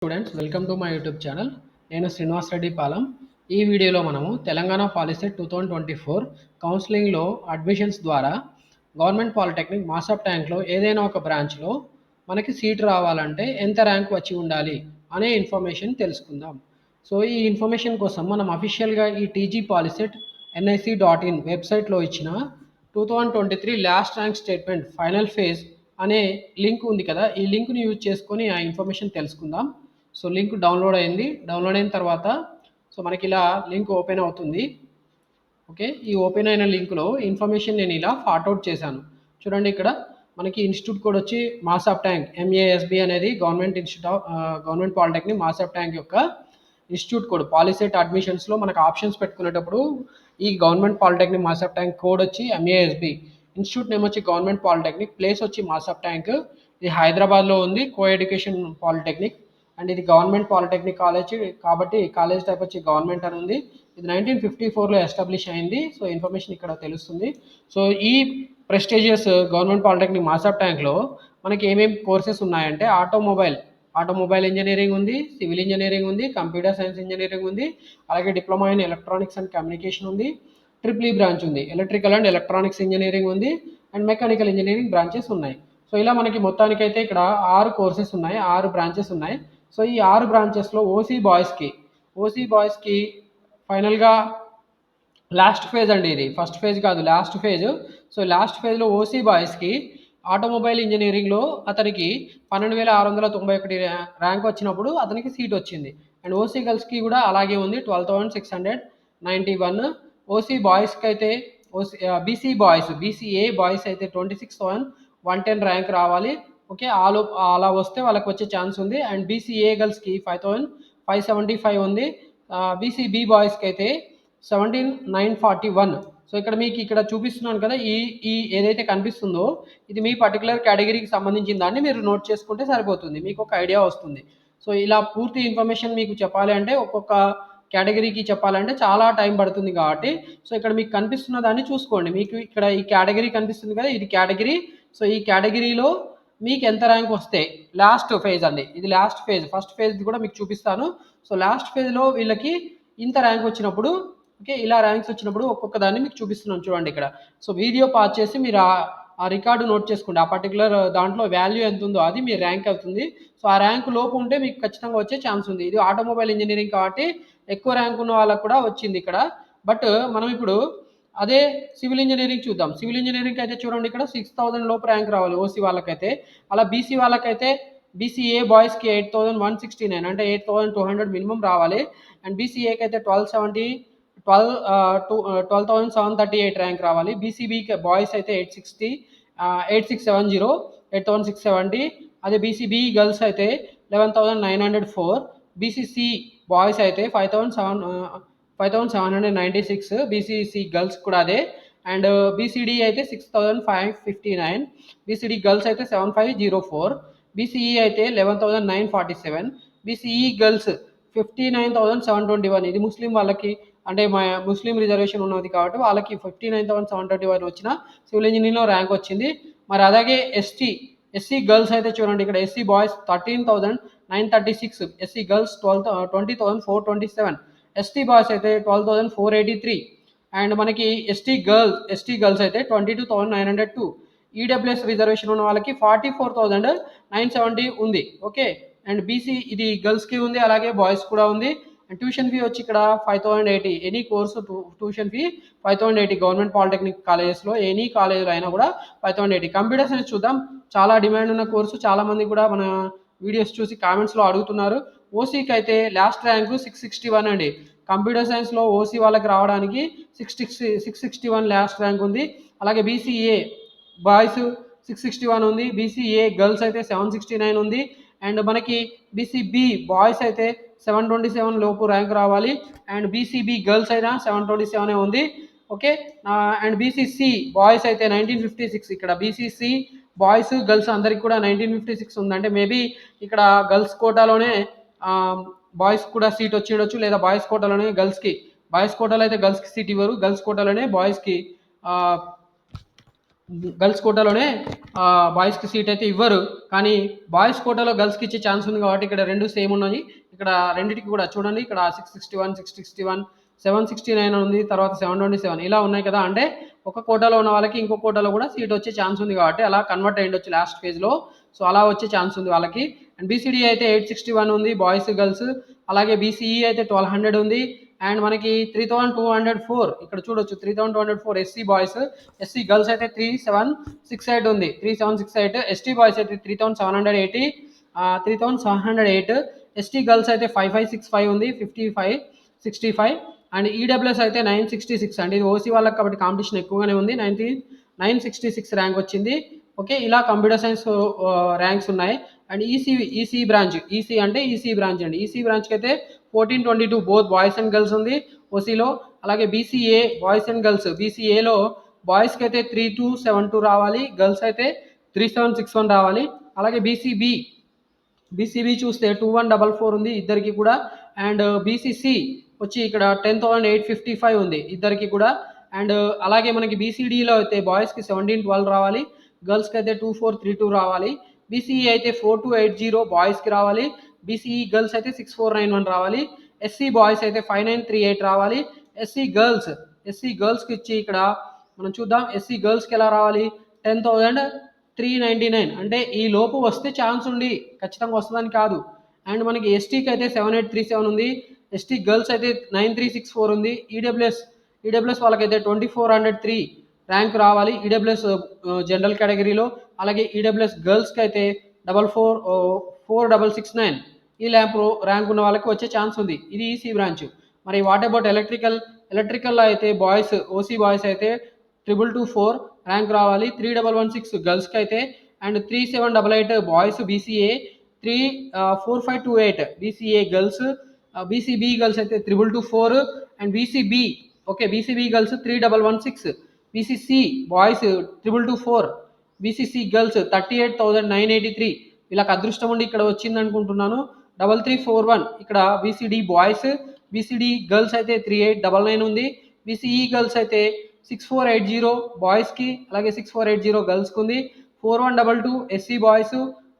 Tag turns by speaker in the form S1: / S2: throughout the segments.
S1: Students welcome to my YouTube channel. నేను శ్రీనివాస్ రెడ్డి పాలెం. ఈ వీడియోలో మనము తెలంగాణ పాలిసెట్ 2024 కౌన్సిలింగ్లో అడ్మిషన్స్ ద్వారా గవర్నమెంట్ పాలిటెక్నిక్ మాసాప్ ట్యాంక్లో ఏదైనా ఒక బ్రాంచ్లో మనకి సీట్ రావాలంటే ఎంత ర్యాంక్ వచ్చి ఉండాలి అనే ఇన్ఫర్మేషన్ తెలుసుకుందాం. సో ఈ ఇన్ఫర్మేషన్ కోసం మనం అఫీషియల్గా ఈ టీజీ పాలిసెట్ nic.in వెబ్సైట్లో ఇచ్చిన 2023 last rank statement final phase అనే లింక్ ఉంది కదా, ఈ లింక్ని యూజ్ చేసుకొని ఆ ఇన్ఫర్మేషన్ తెలుసుకుందాం. సో లింక్ డౌన్లోడ్ అయింది. డౌన్లోడ్ అయిన తర్వాత సో మనకి ఇలా లింక్ ఓపెన్ అవుతుంది. ఓకే, ఈ ఓపెన్ అయిన లింక్లో ఇన్ఫర్మేషన్ నేను ఇలా ఫార్ట్అవుట్ చేశాను. చూడండి, ఇక్కడ మనకి ఇన్స్టిట్యూట్ కోడ్ వచ్చి మాసాప్ ట్యాంక్ MASB అనేది గవర్నమెంట్ పాలిటెక్నిక్ మాసాప్ ట్యాంక్ యొక్క ఇన్స్టిట్యూట్ కోడ్. పాలిసెట్ అడ్మిషన్స్లో మనకు ఆప్షన్స్ పెట్టుకునేటప్పుడు ఈ గవర్నమెంట్ పాలిటెక్నిక్ మాసాప్ ట్యాంక్ కోడ్ వచ్చి MASB, ఇన్స్టిట్యూట్ నేమ్ వచ్చి గవర్నమెంట్ పాలిటెక్నిక్, ప్లేస్ వచ్చి మాసాప్ ట్యాంక్. ఇది హైదరాబాద్లో ఉంది, కో ఎడ్యుకేషన్ పాలిటెక్నిక్. అండ్ ఇది గవర్నమెంట్ పాలిటెక్నిక్ కాలేజ్ కాబట్టి కాలేజ్ టైప్ వచ్చి గవర్నమెంట్ అని ఉంది. ఇది 1954లో ఎస్టాబ్లిష్ అయింది. సో ఇన్ఫర్మేషన్ ఇక్కడ తెలుస్తుంది. సో ఈ ప్రెస్టీజియస్ గవర్నమెంట్ పాలిటెక్నిక్ మాసాప్ ట్యాంక్లో మనకి ఏమేమి కోర్సెస్ ఉన్నాయంటే ఆటోమొబైల్ ఇంజనీరింగ్ ఉంది, సివిల్ ఇంజనీరింగ్ ఉంది, కంప్యూటర్ సైన్స్ ఇంజనీరింగ్ ఉంది, అలాగే diploma in electronics and communication ఉంది, ట్రిపుల్ ఈ బ్రాంచ్ ఉంది, ఎలక్ట్రికల్ అండ్ ఎలక్ట్రానిక్స్ ఇంజనీరింగ్ ఉంది, అండ్ మెకానికల్ ఇంజనీరింగ్ బ్రాంచెస్ ఉన్నాయి. సో ఇలా మనకి మొత్తానికైతే ఇక్కడ 6 కోర్సెస్ ఉన్నాయి, 6 బ్రాంచెస్ ఉన్నాయి. సో ఈ 6 బ్రాంచెస్లో ఓసీ బాయ్స్కి ఫైనల్గా లాస్ట్ ఫేజ్ అండి, ఇది ఫస్ట్ ఫేజ్ కాదు, లాస్ట్ ఫేజ్. సో లాస్ట్ ఫేజ్లో ఓసీ బాయ్స్కి ఆటోమొబైల్ ఇంజనీరింగ్లో అతనికి 12,691 ర్యాంక్ వచ్చినప్పుడు అతనికి సీట్ వచ్చింది. అండ్ ఓసీ గర్ల్స్కి కూడా అలాగే ఉంది, 12,691. ఓసీ బాయ్స్కి అయితే బీసీఏ బాయ్స్ అయితే 26,110 ర్యాంక్ రావాలి. ఓకే, అలా వస్తే వాళ్ళకి వచ్చే ఛాన్స్ ఉంది. అండ్ బీసీఏ గర్ల్స్కి 5,575 ఉంది. బీసీబీ బాయ్స్కి అయితే 17,941. సో ఇక్కడ మీకు ఇక్కడ చూపిస్తున్నాను కదా, ఈ ఏదైతే కనిపిస్తుందో ఇది మీ పర్టికులర్ కేటగిరీకి సంబంధించిన దాన్ని మీరు నోట్ చేసుకుంటే సరిపోతుంది, మీకు ఒక ఐడియా వస్తుంది. సో ఇలా పూర్తి ఇన్ఫర్మేషన్ మీకు చెప్పాలి అంటే ఒక్కొక్క కేటగిరీకి చెప్పాలంటే చాలా టైం పడుతుంది కాబట్టి సో ఇక్కడ మీకు కనిపిస్తున్న దాన్ని చూసుకోండి. మీకు ఇక్కడ ఈ కేటగిరీ కనిపిస్తుంది కదా, ఇది కేటగిరీ. సో ఈ కేటగిరీలో మీకు ఎంత ర్యాంక్ వస్తే లాస్ట్ ఫేజ్ అండి, ఇది లాస్ట్ ఫేజ్. ఫస్ట్ ఫేజ్ కూడా మీకు చూపిస్తాను. సో లాస్ట్ ఫేజ్లో వీళ్ళకి ఇంత ర్యాంక్ వచ్చినప్పుడు, ఓకే, ఇలా ర్యాంక్స్ వచ్చినప్పుడు ఒక్కొక్క దాన్ని మీకు చూపిస్తున్నాను చూడండి ఇక్కడ. సో వీడియో పాజ్ చేసి మీరు ఆ రికార్డు నోట్ చేసుకోండి. ఆ పర్టికులర్ దాంట్లో వాల్యూ ఎంత ఉందో అది మీ ర్యాంక్ అవుతుంది. సో ఆ ర్యాంక్ లోపు ఉంటే మీకు ఖచ్చితంగా వచ్చే ఛాన్స్ ఉంది. ఇది ఆటోమొబైల్ ఇంజనీరింగ్ కాబట్టి ఎక్కువ ర్యాంక్ ఉన్న వాళ్ళకు కూడా వచ్చింది ఇక్కడ. బట్ మనం ఇప్పుడు అదే సివిల్ ఇంజనీరింగ్ చూద్దాం. సివిల్ ఇంజనీరింగ్ అయితే చూడండి, ఇక్కడ 6,000 లోపు ర్యాంక్ రావాలి ఓసీ వాళ్ళకైతే. అలా బీసీ వాళ్ళకైతే బీసీఏ బాయ్స్కి 8,169 అంటే 8,200 మినిమం రావాలి. అండ్ బీసీఏకి అయితే 12,738 ర్యాంక్ రావాలి. బీసీబీ బాయ్స్ అయితే 8,670. అదే బీసీబీ గర్ల్స్ అయితే 11,904. బీసీసీ బాయ్స్ అయితే 5,796. బీసీసీ గర్ల్స్ కూడా అదే. అండ్ బీసీడీ అయితే 6,559. బీసీడీ గర్ల్స్ అయితే 7,504. బీసీఈ అయితే 11,947. BCE girls 59,721. ఇది ముస్లిం వాళ్ళకి, అంటే ముస్లిం రిజర్వేషన్ ఉన్నది కాబట్టి వాళ్ళకి 59,721 వచ్చిన సివిల్ ఇంజనీరింగ్లో ర్యాంక్ వచ్చింది. మరి అలాగే ఎస్సీ గర్ల్స్ అయితే చూడండి, ఇక్కడ SC boys 13,936. SC girls 20,427. ST boys అయితే 12,483. అండ్ మనకి ఎస్టీ గర్ల్స్ అయితే 22,902. ఈడబ్ల్యూఎస్ రిజర్వేషన్ ఉన్న వాళ్ళకి 44,970 ఉంది. ఓకే, అండ్ బీసీ ఇది గర్ల్స్కి ఉంది, అలాగే బాయ్స్ కూడా ఉంది. అండ్ ట్యూషన్ ఫీ వచ్చి ఇక్కడ 5,080. Any course tuition fee 5,080. Government polytechnic కాలేజెస్లో ఎనీ కాలేజీలో అయినా కూడా 5,080. కంప్యూటర్ సైన్స్ చూద్దాం, చాలా డిమాండ్ ఉన్న కోర్సు. చాలామంది కూడా మన వీడియోస్ చూసి కామెంట్స్లో అడుగుతున్నారు. ఓసీకి అయితే లాస్ట్ ర్యాంక్ 661 అండి. కంప్యూటర్ సైన్స్లో ఓసీ వాళ్ళకి రావడానికి 661 లాస్ట్ ర్యాంక్ ఉంది. అలాగే బీసీఏ బాయ్స్ 661 ఉంది. బీసీఏ గర్ల్స్ అయితే 769 ఉంది. అండ్ మనకి బీసీబీ బాయ్స్ అయితే 727 లోపు ర్యాంక్ రావాలి. అండ్ బీసీబీ గర్ల్స్ అయినా 727 ఉంది. ఓకే, అండ్ బీసీసీ బాయ్స్ అయితే 1956. ఇక్కడ బీసీసీ బాయ్స్ గర్ల్స్ అందరికి కూడా 1956 ఉందంటే మేబీ ఇక్కడ గర్ల్స్ కోటాలోనే బాయ్స్ కూడా సీట్ వచ్చి ఉండొచ్చు, లేదా బాయ్స్ కోటాలోనే బాయ్స్ కోటాలో అయితే గర్ల్స్కి సీట్ ఇవ్వరు, గర్ల్స్ కోటాలోనే బాయ్స్కి గర్ల్స్ కోటాలోనే బాయ్స్కి సీట్ అయితే ఇవ్వరు. కానీ బాయ్స్ కోటాలో గర్ల్స్కి ఇచ్చే ఛాన్స్ ఉంది కాబట్టి ఇక్కడ రెండు సేమ్ ఉన్నాయి. ఇక్కడ రెండింటికి కూడా చూడండి, ఇక్కడ 661, 661, 769 ఉంది, తర్వాత 727 ఇలా ఉన్నాయి కదా. అంటే ఒక కోటాలో ఉన్న వాళ్ళకి ఇంకో కోటాలో కూడా సీట్ వచ్చే ఛాన్స్ ఉంది కాబట్టి అలా కన్వర్ట్ అయ్యిండొచ్చు లాస్ట్ ఫేజ్లో. సో అలా వచ్చే ఛాన్స్ ఉంది వాళ్ళకి. అండ్ బీసీడీ అయితే 861 ఉంది బాయ్స్ గర్ల్స్. అలాగే బీసీఈ అయితే 1200 ఉంది. అండ్ మనకి 3204 ఇక్కడ చూడొచ్చు, 3204 ఎస్సీ బాయ్స్. ఎస్సీ గర్ల్స్ అయితే 3768 ఉంది, 3768. ఎస్టీ బాయ్స్ అయితే 3780, 3708. ఎస్టీ గర్ల్స్ అయితే 5565 ఉంది, 5565. అండ్ ఈడబ్ల్యూఎస్ అయితే 966. అంటే ఇది ఓసీ వాళ్ళకి కాబట్టి కాంపిటీషన్ ఎక్కువగానే ఉంది. 966 ర్యాంక్ వచ్చింది. ఓకే, ఇలా కంప్యూటర్ సైన్స్ ర్యాంక్స్ ఉన్నాయి. అండ్ ఈసీ బ్రాంచ్, ఈసీ అంటే ఈసీ బ్రాంచ్ అండి. ఈసీ బ్రాంచ్కి అయితే 1422 బోత్ బాయ్స్ అండ్ గర్ల్స్ ఉంది ఓసీలో. అలాగే బీసీఏ బాయ్స్ అండ్ గర్ల్స్, బీసీఏలో బాయ్స్కి అయితే 3272 రావాలి, గర్ల్స్ అయితే 3761 రావాలి. అలాగే బీసీబీ చూస్తే 2144 ఉంది ఇద్దరికి కూడా. అండ్ బీసీసీ వచ్చి ఇక్కడ 10,855 ఉంది ఇద్దరికి కూడా. అండ్ అలాగే మనకి బీసీడీలో అయితే బాయ్స్కి 1712 రావాలి, గర్ల్స్కి అయితే 2432 రావాలి. బీసీఈ అయితే 4280 బాయ్స్కి రావాలి, బీసీఈ గర్ల్స్ అయితే 6491 రావాలి. ఎస్సీ బాయ్స్ అయితే 5938 రావాలి. ఎస్సీ గర్ల్స్కి ఇచ్చి ఇక్కడ మనం చూద్దాం, ఎస్సీ గర్ల్స్కి ఎలా రావాలి, 10,399. అంటే ఈ లోపు వస్తే ఛాన్స్ ఉండి ఖచ్చితంగా వస్తుందని కాదు. అండ్ మనకి ఎస్టీకి అయితే 7837 ఉంది, ఎస్టీ గర్ల్స్ అయితే 9364 ఉంది. ఈడబ్ల్యూఎస్ వాళ్ళకైతే 2403 ర్యాంక్ రావాలి ఈడబ్ల్యూఎస్ జనరల్ కేటగిరీలో. అలాగే ఈడబ్ల్యూఎస్ గర్ల్స్కి అయితే 4669 ఈ ర్యాంక్ ఉన్న వాళ్ళకి వచ్చే ఛాన్స్ ఉంది. ఇది ఈసీ బ్రాంచ్. మరి వాట్ అబౌట్ ఎలక్ట్రికల్లో అయితే ఓసీ బాయ్స్ అయితే 2224 ర్యాంక్ రావాలి, 3116 గర్ల్స్కి అయితే. And 3788 boys BCA, 4528 BCA girls. BCB girls అయితే 2224. And BCB girls 3116. BCC boys 2224, BCC girls 38,983. వీళ్ళకి అదృష్టం ఉండి ఇక్కడ వచ్చింది అనుకుంటున్నాను. 3341 ఇక్కడ బీసీడీ బాయ్స్. బీసీడీ గర్ల్స్ అయితే 3899 ఉంది. బీసీఈ గర్ల్స్ అయితే 6480 బాయ్స్కి, అలాగే 6480 గర్ల్స్కి ఉంది. 4122 SC boys,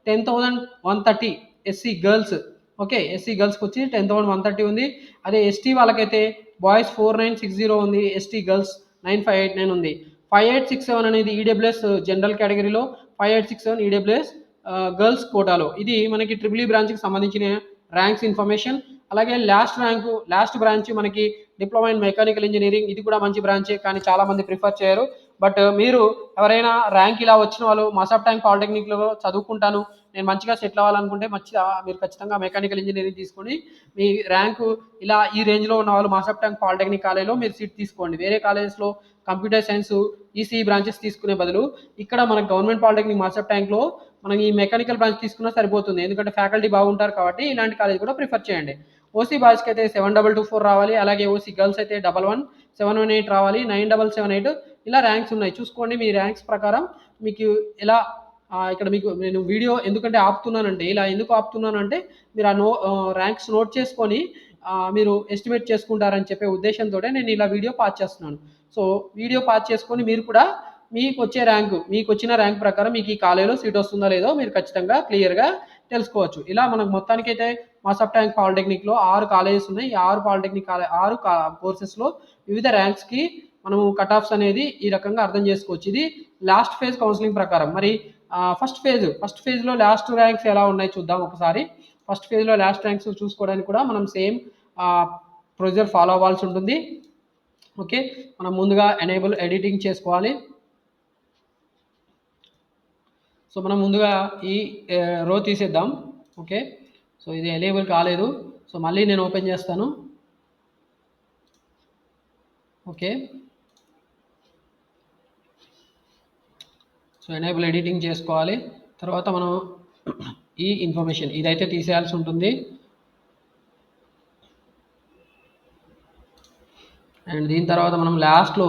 S1: 10,130 SC girls. Okay, SC గర్ల్స్కి వచ్చి 10,130 ఉంది. అదే ఎస్టీ వాళ్ళకైతే బాయ్స్ 4960 ఉంది, ఎస్టీ గర్ల్స్ 9589 ఉంది. 5867 అనేది ఈడబ్ల్యూఎస్ జనరల్ కేటగిరీలో, 5867 ఈడబ్ల్యూఎస్ గర్ల్స్ కోటాలో. ఇది మనకి ట్రిపుల్ ఈ బ్రాంచ్కి సంబంధించిన ర్యాంక్స్ ఇన్ఫర్మేషన్. అలాగే లాస్ట్ బ్రాంచ్ మనకి డిప్లొమా ఇన్ మెకానికల్ ఇంజనీరింగ్. ఇది కూడా మంచి బ్రాంచే, కానీ చాలామంది ప్రిఫర్ చేయరు. బట్ మీరు ఎవరైనా ర్యాంక్ ఇలా వచ్చిన వాళ్ళు మాసాఫ్ ట్యాంక్ పాలిటెక్నిక్లో చదువుకుంటాను, నేను మంచిగా సెటిల్ అవ్వాలనుకుంటే మీరు ఖచ్చితంగా మెకానికల్ ఇంజనీరింగ్ తీసుకొని మీ ర్యాంకు ఇలా ఈ రేంజ్లో ఉన్న వాళ్ళు మాసాఫ్ ట్యాంక్ పాలిటెక్నిక్ కాలేజ్లో మీరు సీట్ తీసుకోండి. వేరే కాలేజెస్లో కంప్యూటర్ సైన్స్ ఈసీ బ్రాంచెస్ తీసుకునే బదులు ఇక్కడ మన గవర్నమెంట్ పాలిటెక్నిక్ మాసాఫ్ ట్యాంక్లో మనం ఈ మెకానికల్ బ్రాంచ్ తీసుకున్నా సరిపోతుంది, ఎందుకంటే ఫ్యాకల్టీ బాగుంటారు కాబట్టి. ఇలాంటి కాలేజ్ కూడా ప్రిఫర్ చేయండి. ఓసీ బాయ్స్కి అయితే 7224 రావాలి, అలాగే ఓసీ గర్ల్స్ అయితే 11718 రావాలి, 9778 ఇలా ర్యాంక్స్ ఉన్నాయి. చూసుకోండి మీ ర్యాంక్స్ ప్రకారం మీకు ఎలా. ఇక్కడ మీకు నేను వీడియో ఎందుకంటే ఆపుతున్నానంటే, ఇలా ఎందుకు ఆపుతున్నానంటే మీరు ర్యాంక్స్ నోట్ చేసుకొని మీరు ఎస్టిమేట్ చేసుకుంటారని చెప్పే ఉద్దేశంతో నేను ఇలా వీడియో పాస్ చేస్తున్నాను. సో వీడియో పాస్ చేసుకొని మీరు కూడా మీకు వచ్చిన ర్యాంక్ ప్రకారం మీకు ఈ కాలేజీలో సీట్ వస్తుందో లేదో మీరు ఖచ్చితంగా క్లియర్గా తెలుసుకోవచ్చు. ఇలా మనకు మొత్తానికైతే మాసాఫ్ ట్యాంక్ పాలిటెక్నిక్లో 6 కాలేజెస్ ఉన్నాయి. ఈ 6 కోర్సెస్లో వివిధ ర్యాంక్స్కి మనము కట్ ఆఫ్స్ అనేది ఈ రకంగా అర్థం చేసుకోవచ్చు. ఇది లాస్ట్ ఫేజ్ కౌన్సిలింగ్ ప్రకారం. మరి ఫస్ట్ ఫేజ్లో లాస్ట్ ర్యాంక్స్ ఎలా ఉన్నాయి చూద్దాం ఒకసారి. ఫస్ట్ ఫేజ్లో లాస్ట్ ర్యాంక్స్ చూసుకోవడానికి కూడా మనం సేమ్ ప్రొసీజర్ ఫాలో అవ్వాల్సి ఉంటుంది. ఓకే, మనం ముందుగా ఎనేబుల్ ఎడిటింగ్ చేసుకోవాలి. సో మనం ముందుగా ఈ రో తీసేద్దాం. ఓకే, సో ఇది ఎనేబుల్ కాలేదు. సో మళ్ళీ నేను ఓపెన్ చేస్తాను. ఓకే, సో ఎనేబుల్ ఎడిటింగ్ చేసుకోవాలి. తర్వాత మనం ఈ ఇన్ఫర్మేషన్ ఇదైతే తీసేయాల్సి ఉంటుంది. అండ్ దీని తర్వాత మనం లాస్ట్లో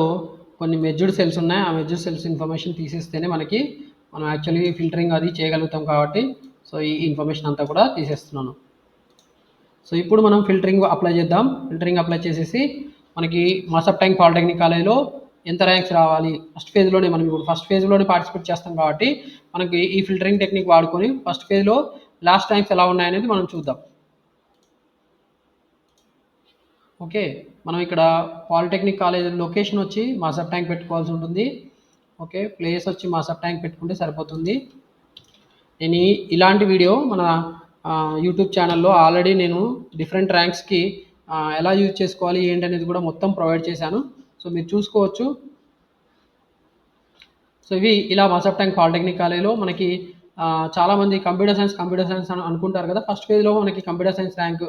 S1: కొన్ని మెజ్డ్ సెల్స్ ఉన్నాయి, ఆ మెజ్డ్ సెల్స్ ఇన్ఫర్మేషన్ తీసేస్తేనే మనం యాక్చువల్లీ ఫిల్టరింగ్ అది చేయగలుగుతాం కాబట్టి. సో ఈ ఇన్ఫర్మేషన్ అంతా కూడా తీసేస్తున్నాను. సో ఇప్పుడు మనం ఫిల్టరింగ్ అప్లై చేద్దాం. ఫిల్టరింగ్ అప్లై చేసేసి మనకి మాసాఫ్ ట్యాంక్ పాలిటెక్నిక్ కాలేజ్లో ఎంత ర్యాంక్స్ రావాలి, ఫస్ట్ ఫేజ్లోనే మనం ఇప్పుడు ఫస్ట్ ఫేజ్లోనే పార్టిసిపేట్ చేస్తాం కాబట్టి మనకి ఈ ఫిల్టరింగ్ టెక్నిక్ వాడుకొని ఫస్ట్ ఫేజ్లో లాస్ట్ ర్యాంక్స్ ఎలా ఉన్నాయనేది మనం చూద్దాం. ఓకే, మనం ఇక్కడ పాలిటెక్నిక్ కాలేజ్ లొకేషన్ వచ్చి మాసప్ ట్యాంక్ పెట్టుకోవాల్సి ఉంటుంది. ఓకే, ప్లేస్ వచ్చి మాసప్ ట్యాంక్ పెట్టుకుంటే సరిపోతుంది. నేను ఇలాంటి వీడియో మన యూట్యూబ్ ఛానల్లో ఆల్రెడీ నేను డిఫరెంట్ ర్యాంక్స్కి ఎలా యూజ్ చేసుకోవాలి ఏంటనేది కూడా మొత్తం ప్రొవైడ్ చేశాను. సో మీరు చూసుకోవచ్చు. సో ఇవి ఇలా మాసప్ ట్యాంక్ పాలిటెక్నిక్ కాలేజ్లో మనకి చాలామంది కంప్యూటర్ సైన్స్ అని అనుకుంటారు కదా. ఫస్ట్ ఫేజ్లో మనకి computer science rank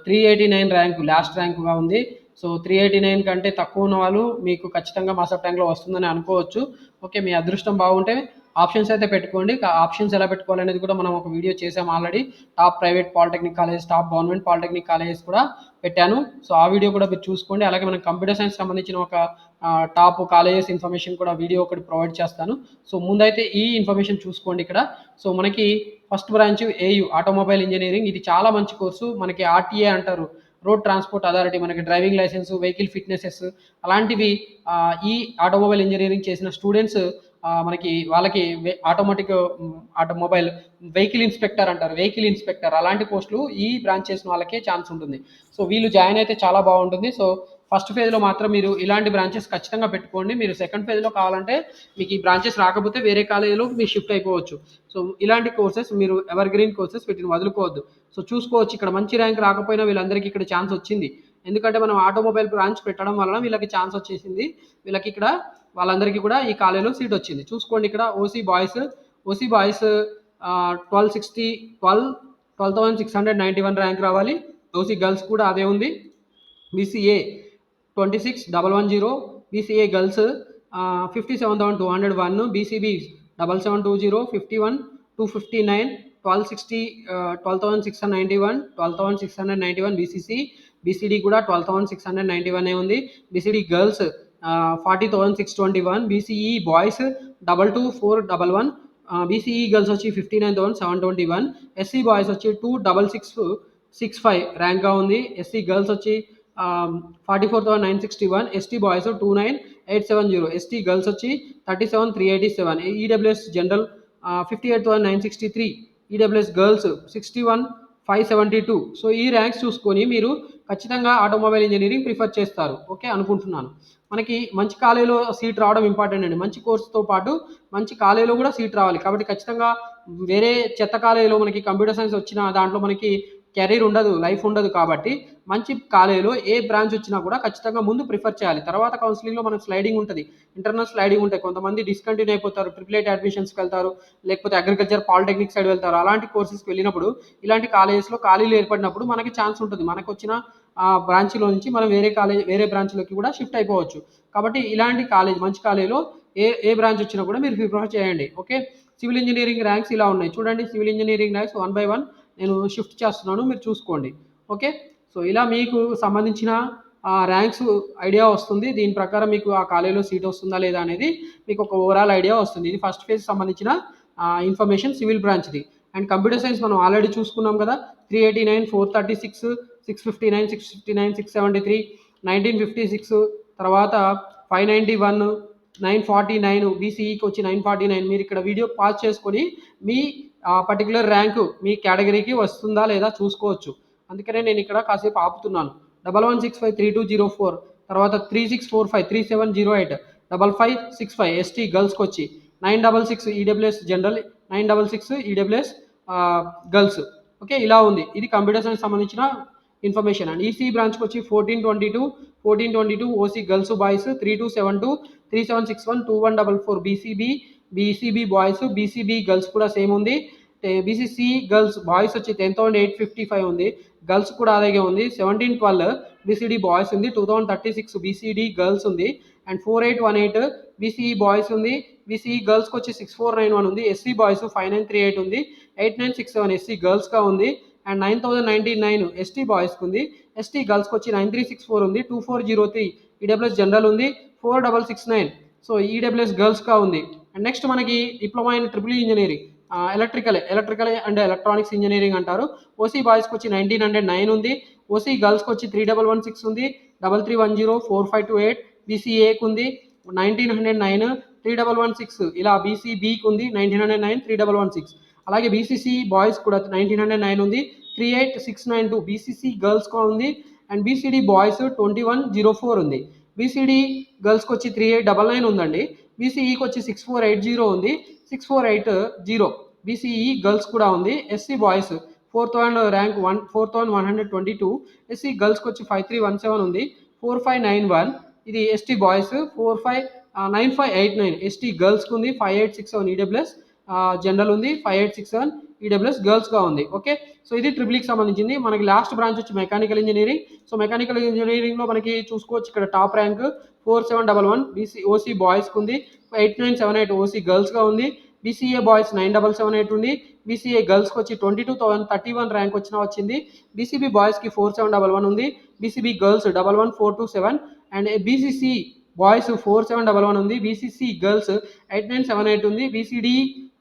S1: 389 rank last ర్యాంకుగా ఉంది. సో 389 కంటే తక్కువ ఉన్న వాళ్ళు మీకు ఖచ్చితంగా మాసప్ ట్యాంక్లో వస్తుందని అనుకోవచ్చు. ఓకే, మీ అదృష్టం బాగుంటే ఆప్షన్స్ అయితే పెట్టుకోండి. ఆప్షన్స్ ఎలా పెట్టుకోవాలనేది కూడా మనం ఒక వీడియో చేసాం already. Top private polytechnic college, top government polytechnic colleges కూడా పెట్టాను. సో ఆ వీడియో కూడా మీరు చూసుకోండి. అలాగే మనం కంప్యూటర్ సైన్స్ సంబంధించిన ఒక టాప్ కాలేజెస్ ఇన్ఫర్మేషన్ కూడా వీడియో ఒకటి ప్రొవైడ్ చేస్తాను. సో ముందైతే ఈ ఇన్ఫర్మేషన్ చూసుకోండి ఇక్కడ. సో మనకి first branch AU automobile engineering. ఇది చాలా మంచి కోర్సు. మనకి ఆర్టీఏ అంటారు, రోడ్ ట్రాన్స్పోర్ట్ అథారిటీ, మనకి డ్రైవింగ్ లైసెన్స్, వెహికల్ ఫిట్నెసెస్ అలాంటివి ఈ ఆటోమొబైల్ ఇంజనీరింగ్ చేసిన స్టూడెంట్స్ మనకి వాళ్ళకి ఆటోమొబైల్ వెహికల్ ఇన్స్పెక్టర్ అంటారు, వెహికల్ ఇన్స్పెక్టర్ అలాంటి పోస్టులు ఈ బ్రాంచ్ చేసిన వాళ్ళకే ఛాన్స్ ఉంటుంది. సో వీళ్ళు జాయిన్ అయితే చాలా బాగుంటుంది. సో ఫస్ట్ ఫేజ్లో మాత్రం మీరు ఇలాంటి బ్రాంచెస్ ఖచ్చితంగా పెట్టుకోండి. మీరు సెకండ్ ఫేజ్లో కావాలంటే మీకు ఈ బ్రాంచెస్ రాకపోతే వేరే కాలేజీలో మీరు షిఫ్ట్ అయిపోవచ్చు. సో ఇలాంటి కోర్సెస్ మీరు ఎవర్ గ్రీన్ కోర్సెస్ వీటిని వదులుకోవద్దు. సో చూసుకోవచ్చు, ఇక్కడ మంచి ర్యాంక్ రాకపోయినా వీళ్ళందరికీ ఇక్కడ ఛాన్స్ వచ్చింది. ఎందుకంటే మనం ఆటోమొబైల్ బ్రాంచ్ పెట్టడం వలన వీళ్ళకి ఛాన్స్ వచ్చేసింది. వీళ్ళకి ఇక్కడ వాళ్ళందరికీ కూడా ఈ కాలేజీలో సీట్ వచ్చింది. చూసుకోండి ఇక్కడ ఓసీ బాయ్స్ 12,691 ర్యాంక్ రావాలి. ఓసీ గర్ల్స్ కూడా అదే ఉంది. BCA 26,110, BCA girls 57,201, BCB 7720, 51, 259, 12,691, 12,691 BCC. BCD కూడా 12,691 ఉంది. BCD girls 40,621, BCE boys 22,411, BCE girls వచ్చి 59,721, ఎస్సీ బాయ్స్ వచ్చి 26665 ర్యాంక్గా ఉంది. ఎస్సీ గర్ల్స్ వచ్చి 44,961, ఎస్టీ బాయ్స్ 29,870, ఎస్టీ గర్ల్స్ వచ్చి 37,387, EWS general 58,963, EWS girls 61,572. So ఈ ర్యాంక్స్ చూసుకొని మీరు ఖచ్చితంగా ఆటోమొబైల్ ఇంజనీరింగ్ ప్రిఫర్ చేస్తారు ఓకే అనుకుంటున్నాను. మనకి మంచి కాలేజీలో సీట్ రావడం ఇంపార్టెంట్ అండి. మంచి కోర్సుతో పాటు మంచి కాలేజీలో కూడా సీట్ రావాలి. కాబట్టి ఖచ్చితంగా వేరే చెత్త కాలేజీలో మనకి కంప్యూటర్ సైన్స్ వచ్చిన దాంట్లో మనకి కెరీర్ ఉండదు, లైఫ్ ఉండదు. కాబట్టి మంచి కాలేజీలో ఏ బ్రాంచ్ వచ్చినా కూడా ఖచ్చితంగా ముందు ప్రిఫర్ చేయాలి. తర్వాత కౌన్సిలింగ్లో మనకు స్లైడింగ్ ఉంటుంది, ఇంటర్నల్ స్లైడింగ్ ఉంటాయి. కొంతమంది డిస్కంటిన్యూ అయిపోతారు, ట్రిపుల్ అడ్మిషన్స్కి వెళ్తారు, లేకపోతే అగ్రికల్చర్ పాలిటెక్నిక్ సైడ్ వెళ్తారు. అలాంటి కోర్సెస్కి వెళ్ళినప్పుడు ఇలాంటి కాలేజెస్లో ఖాళీలు ఏర్పడినప్పుడు మనకి ఛాన్స్ ఉంటుంది. మనకు వచ్చిన బ్రాంచ్లో నుంచి మనం వేరే బ్రాంచ్లోకి కూడా షిఫ్ట్ అయిపోవచ్చు. కాబట్టి ఇలాంటి కాలేజ్ మంచి కాలేజీలో ఏ బ్రాంచ్ వచ్చినా కూడా మీరు ప్రిఫర్ చేయండి ఓకే. సివిల్ ఇంజనీరింగ్ ర్యాంక్స్ ఇలా ఉన్నాయి చూడండి. సివిల్ ఇంజనీరింగ్ ర్యాంక్స్ 1 by 1 నేను షిఫ్ట్ చేస్తున్నాను, మీరు చూసుకోండి ఓకే. సో ఇలా మీకు సంబంధించిన ర్యాంక్స్ ఐడియా వస్తుంది. దీని ప్రకారం మీకు ఆ కాలేజీలో సీట్ వస్తుందా లేదా అనేది మీకు ఒక ఓవరాల్ ఐడియా వస్తుంది. ఇది ఫస్ట్ ఫేజ్ సంబంధించిన ఇన్ఫర్మేషన్ సివిల్ బ్రాంచ్ది. అండ్ కంప్యూటర్ సైన్స్ మనం ఆల్రెడీ చూసుకున్నాం కదా. 389, 436, 659, 659, 673, 1956, తర్వాత 591, 949, బీసీఈకి వచ్చి 949. మీరు ఇక్కడ వీడియో పాజ్ చేసుకొని మీ పర్టికులర్ ర్యాంకు మీ కేటగిరీకి వస్తుందా లేదా చూసుకోవచ్చు. అందుకనే నేను ఇక్కడ కాసేపు ఆపుతున్నాను. 11653204, తర్వాత 3645 3708, 5565 ఎస్టీ గర్ల్స్కి వచ్చి 966 EWS general, 966 EWS girls okay. ఇలా ఉంది. ఇది కంప్యూటర్ సైన్స్ సంబంధించిన ఇన్ఫర్మేషన్. అండ్ ఈసీ బ్రాంచ్కి వచ్చి 1422 OC girls boys 3272, 3761, 2144 BCB boys. BCB girls కూడా సేమ్ ఉంది. బీసీసీ గర్ల్స్ బాయ్స్ వచ్చి 10,855 ఉంది, గర్ల్స్ కూడా అలాగే ఉంది. 1712 బీసీడీ బాయ్స్ ఉంది. 2036 బీసీడీ గర్ల్స్ ఉంది. అండ్ 4818 బీసీఈ బాయ్స్ ఉంది. బీసీఈ గర్ల్స్కి వచ్చి 6491 ఉంది. ఎస్సీ బాయ్స్ 5938 ఉంది. 8967 ఎస్సీ గర్ల్స్గా ఉంది. అండ్ 9099 ఎస్టీ బాయ్స్కి ఉంది. ఎస్టీ గర్ల్స్కి వచ్చి 9364 ఉంది. 2403 ఈడబ్ల్యూఎస్ జనరల్ ఉంది. 4669 సో ఈడబ్ల్యూఎస్ గర్ల్స్గా ఉంది. అండ్ నెక్స్ట్ మనకి diploma in triple engineering electrical and electronics engineering అంటారు. ఓసీ బాయ్స్కి వచ్చి 1909 ఉంది. ఓసీ గర్ల్స్కి వచ్చి 3116 ఉంది. 3310, 4528 బీసీఏకి ఉంది. 1909 3116 ఇలా బీసీబీకి ఉంది 1909 3116. అలాగే బీసీసీ బాయ్స్ కూడా 1909 ఉంది 38692. బీసీసీ గర్ల్స్కి ఉంది అండ్ బీసీడీ బాయ్స్ 2104 ఉంది. బీసీడీ గర్ల్స్కి వచ్చి 3899 ఉందండి. బీసీఈకి వచ్చి 6480 ఉంది 6480. బీసీఈ గర్ల్స్ కూడా ఉంది. SC boys 4000 rank 4122. ఎస్సీ గర్ల్స్కి వచ్చి 5317 ఉంది 4591. ఇది ఎస్టీ బాయ్స్ 9589. ఎస్టీ గర్ల్స్కి ఉంది 5867 ఈడబ్ల్యూఎస్ జనరల్ ఉంది 5867 ఈడబ్ల్యూఎస్ గర్ల్స్గా ఉంది. ఓకే, సో ఇది ట్రిపుల్కి సంబంధించింది. మనకి లాస్ట్ బ్రాంచ్ వచ్చి మెకానికల్ ఇంజనీరింగ్. సో మెకానికల్ ఇంజనీరింగ్లో మనకి చూసుకోవచ్చు ఇక్కడ టాప్ ర్యాంక్ 4711 బీసీ ఓసీ బాయ్స్కి ఉంది 8978 ఓసీ గర్ల్స్గా ఉంది. బీసీఏ బాయ్స్ 9778 ఉంది. బీసీఏ గర్ల్స్కి వచ్చి 22,031 ర్యాంక్ వచ్చింది. బీసీబీ బాయ్స్కి 4711 ఉంది. BCB girls 11427 and BCC boys 4711 ఉంది. బీసీసీ గర్ల్స్ 8978 ఉంది. బీసీడీ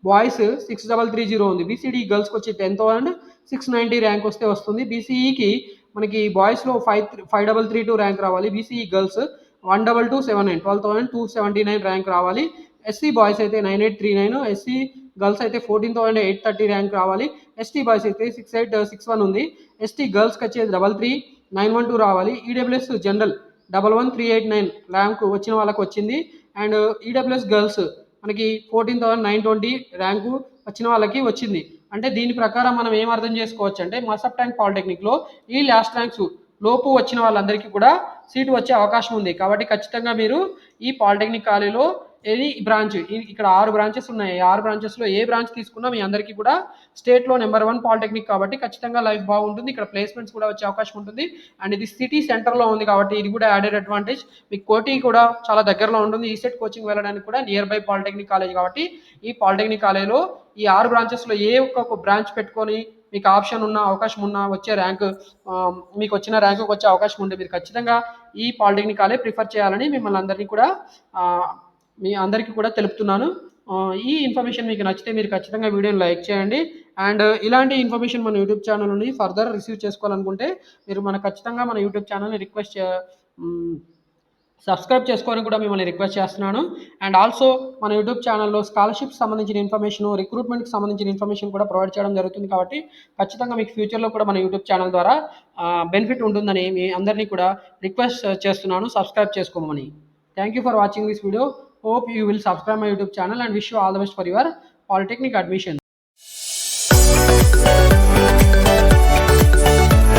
S1: బాయ్స్ 6330 ఉంది. బీసీడీ గర్ల్స్కి వచ్చి 10,690 ర్యాంక్ వస్తుంది. బీసీఈకి మనకి బాయ్స్లో 5332 ర్యాంక్ రావాలి. బీసీఈ గర్ల్స్ 12279 12,279 ర్యాంక్ రావాలి. ఎస్సీ బాయ్స్ అయితే 9839, ఎస్సీ గర్ల్స్ అయితే 14,830 ర్యాంక్ రావాలి. ఎస్టీ బాయ్స్ అయితే 6861 ఉంది. ఎస్టీ గర్ల్స్కి వచ్చేది 33912 రావాలి. ఈడబ్ల్యూఎస్ జనరల్ 11389 ర్యాంక్ వచ్చిన వాళ్ళకి వచ్చింది. అండ్ ఈడబ్ల్యూఎస్ గర్ల్స్ మనకి 14,920 ర్యాంకు వచ్చిన వాళ్ళకి వచ్చింది. అంటే దీని ప్రకారం మనం ఏం అర్థం చేసుకోవచ్చు అంటే మసప్ ట్యాంక్ పాలిటెక్నిక్లో ఈ లాస్ట్ ర్యాంక్స్ లోపు వచ్చిన వాళ్ళందరికీ కూడా సీటు వచ్చే అవకాశం ఉంది. కాబట్టి ఖచ్చితంగా మీరు ఈ పాలిటెక్నిక్ కాలేజీలో ఎనీ బ్రాంచ్, ఇక్కడ 6 బ్రాంచెస్ ఉన్నాయి. 6 బ్రాంచెస్లో ఏ బ్రాంచ్ తీసుకున్నా మీ అందరికీ కూడా స్టేట్లో నెంబర్ 1 పాలిటెక్నిక్ కాబట్టి ఖచ్చితంగా లైఫ్ బాగుంటుంది. ఇక్కడ ప్లేస్మెంట్స్ కూడా వచ్చే అవకాశం ఉంటుంది. అండ్ ఇది సిటీ సెంటర్లో ఉంది కాబట్టి ఇది కూడా యాడెడ్ అడ్వాంటేజ్. మీకు కోటి కూడా చాలా దగ్గరలో ఉంటుంది. ఈసెట్ కోచింగ్ వెళ్ళడానికి కూడా నియర్ బై పాలిటెక్నిక్ కాలేజ్ కాబట్టి ఈ పాలిటెక్నిక్ కాలేజ్లో ఈ 6 బ్రాంచెస్లో ఏ ఒక్క బ్రాంచ్ పెట్టుకొని మీకు ఆప్షన్ ఉన్న అవకాశం ఉన్న వచ్చే ర్యాంక్ మీకు వచ్చిన ర్యాంకు వచ్చే అవకాశం ఉంటే మీరు ఖచ్చితంగా ఈ పాలిటెక్నిక్ కాలేజ్ ప్రిఫర్ చేయాలని మిమ్మల్ని అందరినీ కూడా మీ అందరికీ కూడా తెలుపుతున్నాను. ఈ ఇన్ఫర్మేషన్ మీకు నచ్చితే మీరు ఖచ్చితంగా వీడియోని లైక్ చేయండి. అండ్ ఇలాంటి ఇన్ఫర్మేషన్ మన యూట్యూబ్ ఛానల్ నుండి ఫర్దర్ రిసీవ్ చేసుకోవాలనుకుంటే మీరు ఖచ్చితంగా మన యూట్యూబ్ ఛానల్ని సబ్స్క్రైబ్ చేసుకోవాలని కూడా మిమ్మల్ని రిక్వెస్ట్ చేస్తున్నాను. అండ్ ఆల్సో మన యూట్యూబ్ ఛానల్లో స్కాలర్షిప్ సంబంధించిన ఇన్ఫర్మేషన్, రిక్రూట్మెంట్కి సంబంధించిన ఇన్ఫర్మేషన్ కూడా ప్రొవైడ్ చేయడం జరుగుతుంది. కాబట్టి ఖచ్చితంగా మీకు ఫ్యూచర్లో కూడా మన యూట్యూబ్ ఛానల్ ద్వారా బెనిఫిట్ ఉంటుందని మీ అందరినీ కూడా రిక్వెస్ట్ చేస్తున్నాను సబ్స్క్రైబ్ చేసుకోమని. Thank you for watching this video. Hope you will subscribe my YouTube channel and wish you all the best for your polytechnic admission.